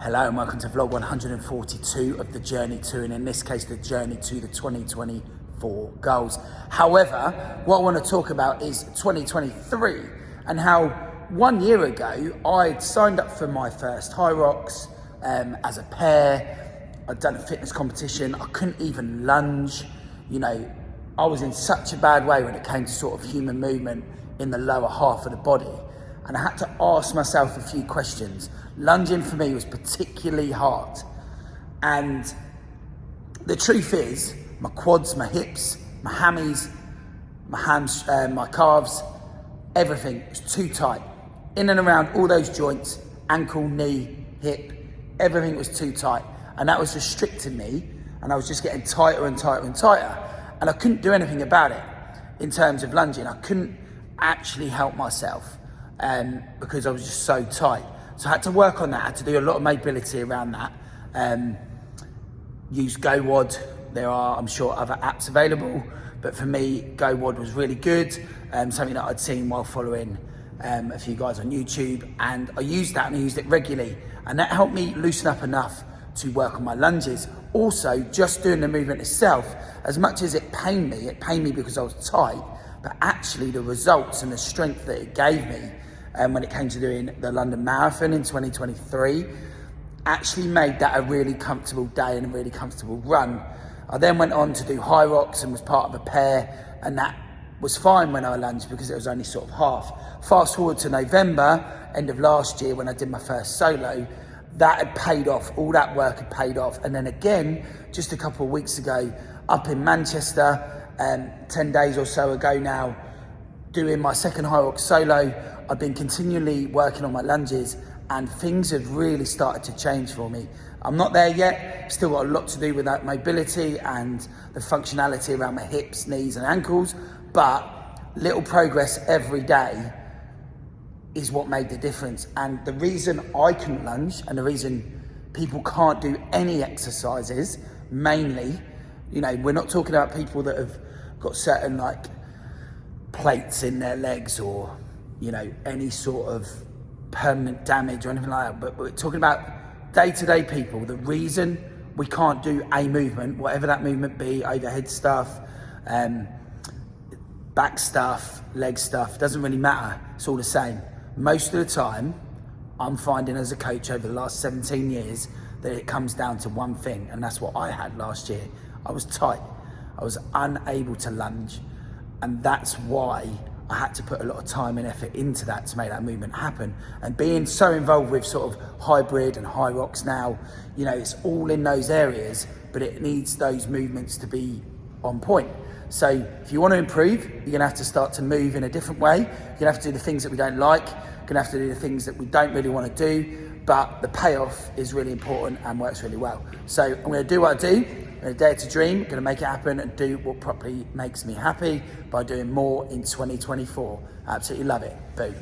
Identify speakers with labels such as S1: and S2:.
S1: Hello and welcome to vlog 142 of the journey to, and in this case, the journey to the 2024 goals. However, what I want to talk about is 2023 and how 1 year ago, I'd signed up for my first Hyrox as a pair. I'd done a fitness competition. I couldn't even lunge. You know, I was in such a bad way when it came to sort of human movement in the lower half of the body. And I had to ask myself a few questions. Lunging for me was particularly hard. And the truth is, my quads, my hips, my hammies, my hams, my calves, everything was too tight. In and around all those joints, ankle, knee, hip, everything was too tight. And that was restricting me, and I was just getting tighter and tighter and tighter. And I couldn't do anything about it in terms of lunging. I couldn't actually help myself. Because I was just so tight. So I had to work on that. I had to do a lot of mobility around that. Use GoWOD. There are, I'm sure, other apps available, but for me, GoWOD was really good. Something that I'd seen while following a few guys on YouTube, and I used that and I used it regularly, and that helped me loosen up enough to work on my lunges. Also, just doing the movement itself, as much as it pained me because I was tight, but actually the results and the strength that it gave me when it came to doing the London Marathon in 2023 actually made that a really comfortable day and a really comfortable run. I then went on to do Hyrox and was part of a pair, and that was fine when I lunged because it was only sort of half. Fast forward to November, end of last year, when I did my first solo, that had paid off, all that work had paid off. And then again, just a couple of weeks ago, up in Manchester, 10 days or so ago now, doing my second Hyrox solo, I've been continually working on my lunges, and things have really started to change for me. I'm not there yet, still got a lot to do with that mobility and the functionality around my hips, knees and ankles, but little progress every day is what made the difference. And the reason I couldn't lunge and the reason people can't do any exercises, mainly, you know, we're not talking about people that have got certain like plates in their legs or, you know, any sort of permanent damage or anything like that, but we're talking about day-to-day people. The reason we can't do a movement, whatever that movement be, overhead stuff, back stuff, leg stuff, doesn't really matter, it's all the same. Most of the time, I'm finding as a coach over the last 17 years that it comes down to one thing, and that's what I had last year. I was tight. I was unable to lunge, and that's why I had to put a lot of time and effort into that to make that movement happen. And being so involved with sort of hybrid and Hyrox now, you know, it's all in those areas, but it needs those movements to be on point. So if you want to improve, you're gonna have to start to move in a different way. You're gonna have to do the things that we don't like. You're gonna have to do the things that we don't really want to do, but the payoff is really important and works really well. So I'm gonna do what I do. I'm gonna dare to dream, gonna make it happen and do what properly makes me happy by doing more in 2024. I absolutely love it. Boom.